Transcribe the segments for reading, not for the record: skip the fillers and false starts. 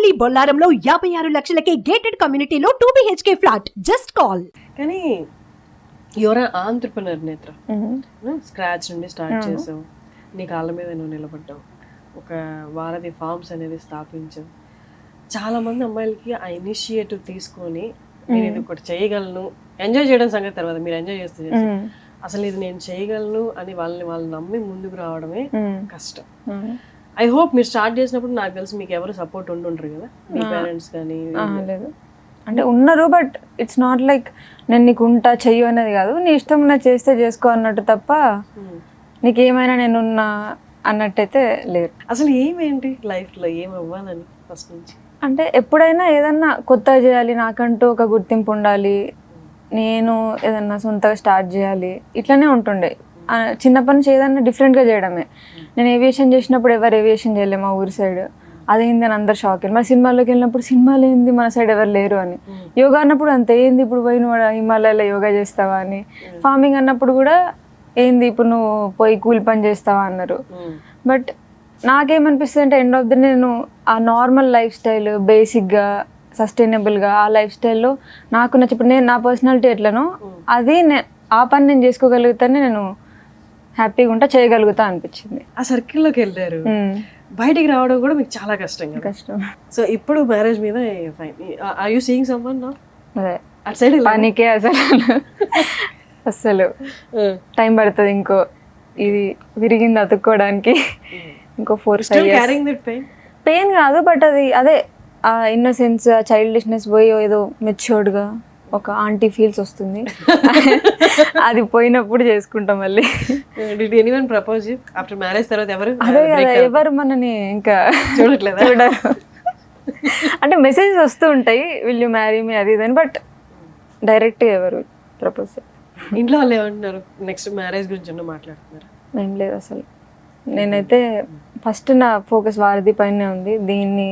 Bheemili బొల్లారంలో 56 లక్షలకే gated కమ్యూనిటీలో 2 BHK flat. Just call. కానీ your ఆంట్రప్రెనర్ నేత్ర, స్క్రాచ్ నుండి స్టార్ట్ చేసావు, నీ కాళ్ళ మీద నువ్వు నిలబడ్డావు, ఒక వారధి ఫార్మ్స్ అనేది స్థాపించావు. చాలా మంది అమ్మాయిలకి ఆ ఇనిషియేటివ్ తీసుకొని నేను ఇది ఒకటి చేయగలను, ఎంజాయ్ చేయడం సంగతి తర్వాత, మీరు ఎంజాయ్ చేస్తే అసలు ఇది నేను చేయగలను అని వాళ్ళు నమ్మి ముందుకు రావడమే కష్టం. ఐ హోప్ మీరు స్టార్ట్ చేసినప్పుడు నాకు తెలిసి మీకు ఎవరు సపోర్ట్ ఉంటుంటారు కదా, మీ పేరెంట్స్ కానీ? లేదు అంటే ఉన్నారు, బట్ ఇట్స్ నాట్ లైక్ నేను నీకు ఉంటా చెయ్యు అనేది కాదు, నీ ఇష్టం నా చేస్తే చేసుకో అన్నట్టు తప్ప నీకేమైనా నేనున్నా అన్నట్టయితే లేదు. అసలు ఏమేంటి లైఫ్లో ఏం అవ్వాలని ఫస్ట్ నుంచి? అంటే ఎప్పుడైనా ఏదన్నా కొత్తగా చేయాలి, నాకంటూ ఒక గుర్తింపు ఉండాలి, నేను ఏదన్నా సొంతగా స్టార్ట్ చేయాలి, ఇట్లనే ఉంటుండే. చిన్నప్పటి నుంచి ఏదన్నా డిఫరెంట్గా చేయడమే. నేను ఏవియేషన్ చేసినప్పుడు ఎవరు ఏవియేషన్ చేయలేము మా ఊరి సైడ్, అదేంది అని అందరు షాక్ అయ్యారు. మరి సినిమాల్లోకి వెళ్ళినప్పుడు సినిమాలు ఏంది మన సైడ్ ఎవరు లేరు అని. యోగా అన్నప్పుడు అంత ఏంది ఇప్పుడు పోయి నువ్వు హిమాలయాలో యోగా చేస్తావా అని. ఫార్మింగ్ అన్నప్పుడు కూడా ఏంది ఇప్పుడు నువ్వు పోయి కూలి పని చేస్తావా అన్నారు. బట్ నాకేమనిపిస్తుంది అంటే ఎండ్ ఆఫ్ ది నేను ఆ నార్మల్ లైఫ్ స్టైల్, బేసిక్గా సస్టైనబుల్గా ఆ లైఫ్ స్టైల్లో నాకు నచ్చినప్పుడు నేను నా పర్సనాలిటీ ఎట్లనో అది ఆ పని నేను చేసుకోగలుగుతానే నేను హ్యాపీగా ఉంటా, చేయగలుగుతా అనిపించింది. ఆ సర్కిల్లోకి వెళ్ళారు, బయటికి రావడం కూడా మీకు చాలా కష్టం. సో ఇప్పుడు మ్యారేజ్ మీద are you seeing someone now? At side పనికే అసలు టైం పడుతుంది. ఇంకో ఇది విరిగింది అతుక్కోవడానికి ఇంకో 4-5 years. పెయిన్ కాదు, బట్ అది అదే ఆ ఇన్నోసెన్స్, ఆ చైల్డిష్నెస్ పోయి ఏదో మెచ్యూర్డ్గా ఒక ఆంటీ ఫీల్స్ వస్తుంది. అది పోయినప్పుడు చేసుకుంటాం మళ్ళీ. Did anyone propose you after marriage? తర్వాత అదే కదా, ఎవరు మనని ఇంకా చూడట్లేదా? చూడరు. అంటే మెసేజెస్ వస్తూ ఉంటాయి, విల్ యూ మ్యారీ మీ అది ఇదని, బట్ డైరెక్ట్ ఎవరు ప్రపోజ్. ఇంట్లో వాళ్ళు ఏమంటున్నారు? నెక్స్ట్ మ్యారేజ్ గురించి మాట్లాడుతున్నారు? ఏం లేదు అసలు. నేనైతే ఫస్ట్ నా ఫోకస్ వారధి పైనే ఉంది, దీన్ని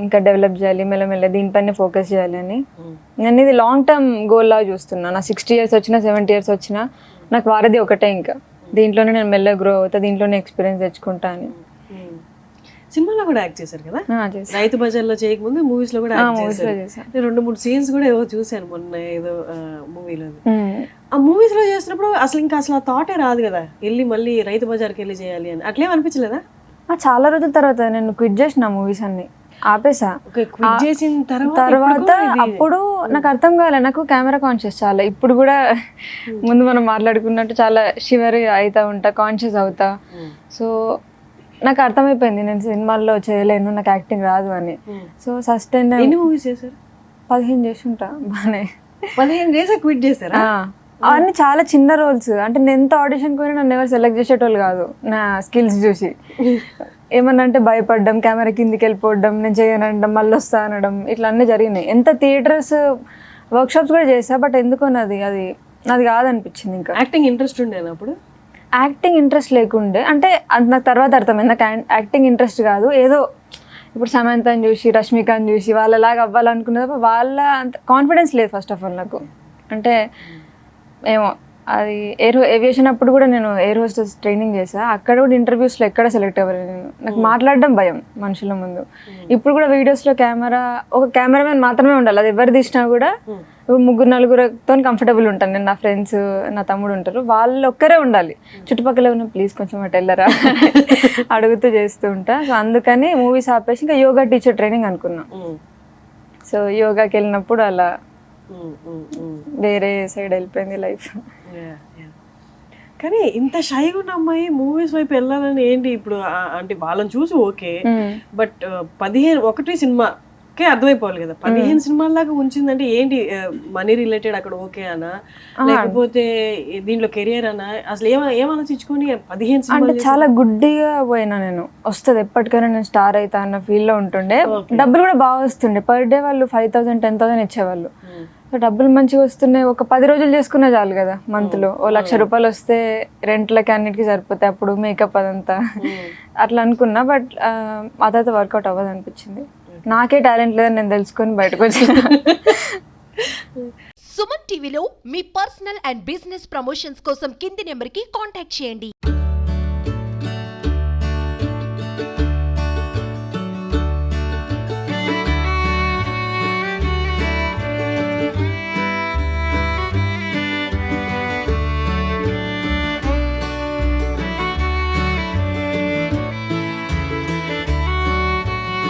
ఇంకా డెవలప్ చేయాలి, మెల్లమెల్ల దీనిపైన ఫోకస్ చేయాలి అని. నేను ఇది లాంగ్ టర్మ్ గోల్ లాగా చూస్తున్నా. నా 60 years వచ్చినా 70 years వచ్చినా నాకు వారధి ఒకటే, ఇంకా దీంట్లోనే నేను మెల్లగా గ్రో అవుతా, దీంట్లోనే ఎక్స్పీరియన్స్ తెచ్చుకుంటా అని. సినిమాలో కూడా యాక్ట్ చేశారు కదా, రైతు బజార్లో చేయకముందు మూవీస్ లో కూడా చేశాను. 2-3 scenes కూడా ఏవో చూశాను మొన్న ఏదో మూవీలో. ఆ మూవీస్ లో చేసినప్పుడు అసలు ఆ థాటే రాదు కదా, వెళ్ళి మళ్ళీ రైతు బజార్కి వెళ్ళి చేయాలి అని. అట్లేం అనిపించలేదా? చాలా రోజుల తర్వాత నేను క్విట్ చేసిన మూవీస్ అన్ని, ఆపేసా. చేసిన తర్వాత అప్పుడు నాకు అర్థం కాలే, నాకు కెమెరా కాన్షియస్ చాలా. ఇప్పుడు కూడా ముందు మనం మాట్లాడుకున్నట్టు చాలా షివర్ అవుతా ఉంటా, కాన్షియస్ అవుతా. సో నాకు అర్థమైపోయింది నేను సినిమాల్లో చేయలేను, నాకు యాక్టింగ్ రాదు అని. సో సస్టైన్ 15 చేసి ఉంటా బాగానే. 15 చేసి క్విట్ చేశారా? అవన్నీ చాలా చిన్న రోల్స్. అంటే నేను ఎంత ఆడిషన్కి పోయినా నన్ను ఎవరు సెలెక్ట్ చేసేటోళ్ళు కాదు నా స్కిల్స్ చూసి. ఏమన్నా అంటే భయపడ్డం, కెమెరా కిందికి వెళ్ళిపోవడం, నేను చేయనడం, మళ్ళీ వస్తా అనడం, ఇట్లా అన్నీ జరిగినాయి. ఎంత థియేటర్స్ వర్క్షాప్స్ కూడా చేసా, బట్ ఎందుకో నాది కాదనిపించింది. ఇంకా యాక్టింగ్ ఇంట్రెస్ట్ ఉండేది అప్పుడు? యాక్టింగ్ ఇంట్రెస్ట్ లేకుండే, అంటే అది నాకు తర్వాత అర్థమైంది. నాకు యాక్టింగ్ ఇంట్రెస్ట్ కాదు, ఏదో ఇప్పుడు సమంతని చూసి, రష్మికని చూసి వాళ్ళలాగా అవ్వాలనుకునే తప్ప వాళ్ళ అంత కాన్ఫిడెన్స్ లేదు ఫస్ట్ ఆఫ్ ఆల్ నాకు. అంటే ఏమో అది ఏవియేషన్ అప్పుడు కూడా నేను ఎయిర్ హోస్టెస్ ట్రైనింగ్ చేసా, అక్కడ కూడా ఇంటర్వ్యూస్లో ఎక్కడ సెలెక్ట్ అవ్వలేదు నేను. నాకు మాట్లాడడం భయం మనుషుల ముందు. ఇప్పుడు కూడా వీడియోస్లో ఒక కెమెరామెన్ మాత్రమే ఉండాలి, అది ఎవరు తీసినా కూడా. ఇప్పుడు 3-4 కంఫర్టబుల్ ఉంటాను నేను, నా ఫ్రెండ్స్, నా తమ్ముడు ఉంటారు, వాళ్ళు ఒక్కరే ఉండాలి. చుట్టుపక్కల ఉన్న ప్లీజ్ కొంచెం అటు వెళ్ళరా అడుగుతూ చేస్తూ ఉంటా. సో అందుకని మూవీస్ ఆపేసి ఇంకా యోగా టీచర్ ట్రైనింగ్ అనుకున్నా. సో యోగాకి వెళ్ళినప్పుడు అలా వేరే సైడ్ వెళ్ళిపోయింది లైఫ్. కానీ ఇంత షైగా ఉన్న అమ్మాయి మూవీస్ వైపు వెళ్ళాలని ఏంటి ఇప్పుడు? అంటే వాళ్ళని చూసి ఓకే, బట్ 15 సినిమాకే అర్థమైపోవాలి కదా, 15 సినిమాల దాకా ఉంచిందంటే ఏంటి? మనీ రిలేటెడ్ అక్కడ ఓకే అనా, లేకపోతే దీంట్లో కెరియర్ అనా? అసలు ఏం ఆలోచించుకొని 15 సినిమాలు? అంటే చాలా గుడ్డిగా పోయినా నేను, వస్తుంది ఎప్పటికైనా నేను స్టార్ అవుతా అన్న ఫీల్లో ఉంటుండే. డబ్బులు కూడా బాగా వస్తుండే, పర్ డే వాళ్ళు 5,000 10,000 ఇచ్చేవాళ్ళు. సో డబ్బులు మంచిగా వస్తున్నాయి, ఒక 10 రోజులు చేసుకునే చాలు కదా మంత్లో. ఓ ₹1,00,000 వస్తే రెంట్లకి అన్నిటికీ సరిపోతాయి, అప్పుడు మేకప్ అదంతా అట్లా అనుకున్నా. బట్ ఆ తర్వాత వర్కౌట్ అవ్వదు అనిపించింది. నాకే టాలెంట్ లేదని నేను తెలుసుకొని బయటకు వచ్చిన. సుమన్ టీవీలో మీ పర్సనల్ అండ్ బిజినెస్ ప్రమోషన్స్ కోసం కింది నెంబర్కి కాంటాక్ట్ చేయండి.